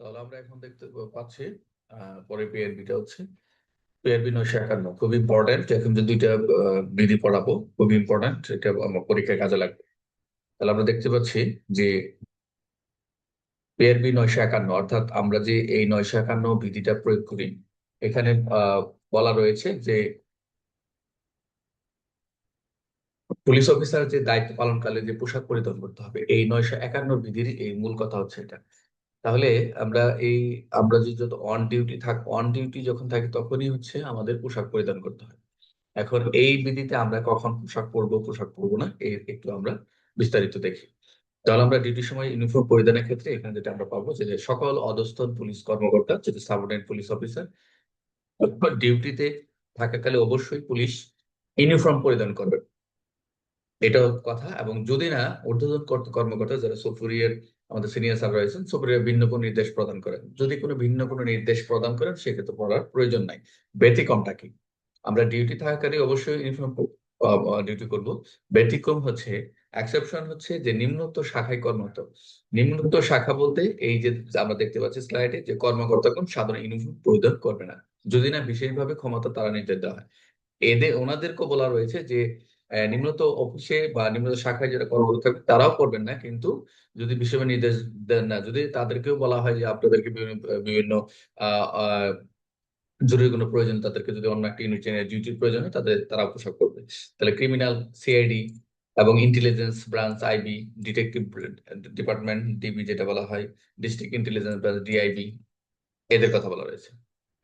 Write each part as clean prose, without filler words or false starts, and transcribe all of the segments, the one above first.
তাহলে আমরা এখন দেখতে পাচ্ছি পরে পিআরবিটা হচ্ছে পিআরবি 951 খুব ইম্পর্টেন্ট। এখন যে দুইটা বিধি পড়াবো খুব ইম্পর্টেন্ট, এটা আমার পরীক্ষায় কাজে লাগবে। তাহলে আমরা দেখতে পাচ্ছি যে পিআরবি 951 অর্থাৎ আমরা যে এই 951 বিধিটা প্রয়োগ করি, এখানে বলা রয়েছে যে পুলিশ অফিসার যে দায়িত্ব পালনকালে যে পোশাক পরিধান করতে হবে, এই 951 বিধির এই মূল কথা হচ্ছে এটা। তাহলে আমরা এই আমরা যে যত অন ডিউটি যখন থাকি তখনই হচ্ছে আমাদের পোশাক পরিধান করতে হয়। এখন এই বিধিতে আমরা কখন পোশাক পরবো না একটু আমরা বিস্তারিত দেখি। তাহলে আমরা ডিউটির সময় ইউনিফর্ম পরিধানের ক্ষেত্রে এখানে যেটা আমরা পাবো যে সকল অধস্তন পুলিশ কর্মকর্তা, যেটা সাবঅর্ডিনেট পুলিশ অফিসার, ডিউটিতে থাকাকালে অবশ্যই পুলিশ ইউনিফর্ম পরিধান করবে, এটাও কথা। এবং যদি না ঊর্ধ্বতন কর্মকর্তা যারা সুপিরিয়র, আমাদের সিনিয়র স্যার রয়েছেন, সুপিরিয়র ভিন্ন কোনো নির্দেশ প্রদান করেন, যদি ভিন্ন কোনো নির্দেশ প্রদান করেন সেক্ষেত্রে পড়ার প্রয়োজন নাই। ব্যতিক্রমটা কি? আমরা ডিউটি থাকাকালে অবশ্যই ইউনিফর্ম ডিউটি করব। ব্যতিক্রম হচ্ছে, এক্সেপশন হচ্ছে যে নিম্নোক্ত শাখায় কর্মরত। নিম্নোক্ত শাখা বলতে এই যে আমরা দেখতে পাচ্ছি স্লাইডে যে কর্মকর্তাগণ সাধারণ ইউনিফর্ম পরিধান করবে না, যদি না বিশেষভাবে ক্ষমতা তারা নির্দেশ দেওয়া হয়। ওনাদেরকে বলা রয়েছে যে নিম্নত অফিসে বা নিম্নত শাখায় যারা কর্মরত থাকবে তারাও করবেন না, কিন্তু যদি বিশেষভাবে নির্দেশ দেন না, যদি তাদেরকেও বলা হয় যে আপনাদেরকে বিভিন্ন বিভিন্ন আহ আহ, জরুরি কোনো প্রয়োজন, তাদেরকে যদি অন্য একটা ইউনিট ডিউটির প্রয়োজন হয় তারা পোশাক করবে। তাহলে ক্রিমিনাল সিআইডি এবং intelligence branch IB, detective department DB যেটা বলা হয়, ডিস্ট্রিক্ট ইন্টেলিজেন্স ব্রাঞ্চ ডিআইবি, এদের কথা বলা রয়েছে।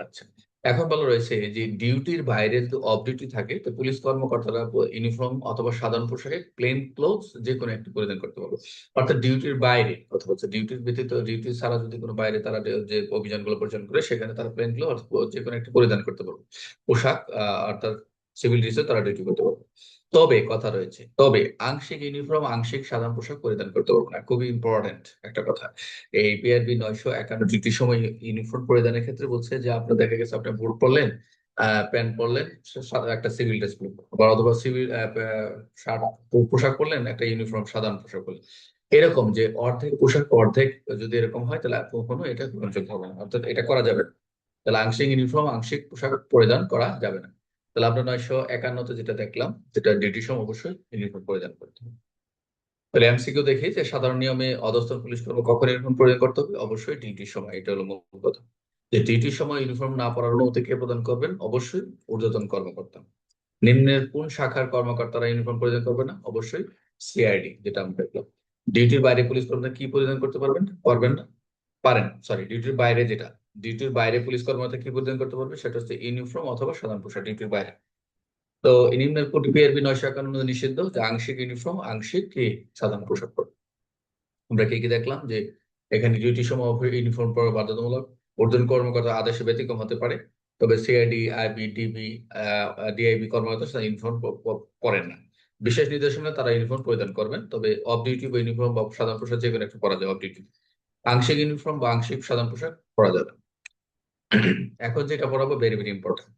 আচ্ছা, এখন বলা রয়েছে যে ডিউটির বাইরে যদি অফ ডিউটি থাকে তো পুলিশ কর্মকর্তারা ইউনিফর্ম অথবা সাধারণ পোশাকে প্লেন ক্লোথস যে কোনো একটি পরিধান করতে পারবে। অর্থাৎ ডিউটির বাইরে অথবা হচ্ছে ডিউটির ব্যতীত, ডিউটি ছাড়া যদি কোনো বাইরে তারা যে অভিযানগুলো পরিচালনা করে সেখানে তারা প্লেন ক্লোথ যে কোনো একটি পরিধান করতে পারবে পোশাক, অর্থাৎ সিভিল ড্রেসে তারা ডিউটি করতে পারবে। তবে কথা রয়েছে, তবে আংশিক ইউনিফর্ম আংশিক সাধারণ পোশাক পরিধান করতে পারবে না। খুবই ইম্পর্টেন্ট একটা কথা। এই পিআরবি 951 ডিউটির সময় ইউনিফর্ম পরিধানের ক্ষেত্রে বলছে যে আপনার দেখা গেছে আপনি বুট পরলেন, প্যান্ট পরলেন, একটা সিভিল ড্রেস পরলেন, বা অথবা সিভিল শার্ট পোশাক পরলেন, একটা ইউনিফর্ম সাধারণ পোশাক পরলেন। এরকম যে অর্ধেক পোশাক অর্ধেক যদি এরকম হয় তাহলে কখনো এটা গ্রহণযোগ্য হবে না, অর্থাৎ এটা করা যাবে না। তাহলে আংশিক ইউনিফর্ম আংশিক পোশাক পরিধান করা যাবে না। তাহলে আমরা 951-তে যেটা দেখলাম, যেটা ডিউটির সময় অবশ্যই ইউনিফর্ম পরিধান করতে হবে। তাহলে এমসিকিউ দেখি যে সাধারণ নিয়মে অধস্তন পুলিশ কর্ম কখন ইউনিফর্ম পরিধান করতে হবে, অবশ্যই ডিউটির সময়। এটা হলো মূল কথা। যে ডিউটির সময় ইউনিফর্ম না পরার অনুমতি কে প্রদান করবেন? অবশ্যই ঊর্ধ্বতন কর্মকর্তা। নিম্নের কোন শাখার কর্মকর্তারা ইউনিফর্ম পরিধান করবে না? অবশ্যই সিআইডি, যেটা আমরা দেখলাম। ডিউটির বাইরে পুলিশ কর্মকর্তা কি পরিধান করতে পারবেন না, পারেন, সরি, ডিউটির বাইরে যেটা, ডিউটির বাইরে পুলিশ কর্মকর্তা কি পরিধান করতে পারবে সেটা হচ্ছে ইউনিফর্ম অথবা সাধারণ পোশাক ডিউটির বাইরে। তো নিম্নের কোনটি পিআরবি 951 নিষিদ্ধ? যে আংশিক ইউনিফর্ম আংশিক কি সাধারণ পোশাক পরবে। আমরা কি কি দেখলাম যে এখানে ডিউটি সময় ইউনিফর্ম পরা বাধ্যতামূলক। ঊর্ধ্বতন কর্মকর্তা আদেশে ব্যতিক্রম হতে পারে, তবে সিআইডি আইবি ডিবি ডিআইবি কর্মকর্তা তারা ইউনিফর্ম পরেন না। বিশেষ নির্দেশনা তারা ইউনিফর্ম পরিধান করবেন, তবে অফ ডিউটি বা ইউনিফর্ম বা সাধারণ পোশাক যে কোনো একটা পরা যায় অফ ডিউটি। আংশিক ইউনিফর্ম বা আংশিক সাধারণ পোশাক পরা যাবে না। এখন যেটা পড়াবো ভেরি ভেরি ইম্পর্টেন্ট।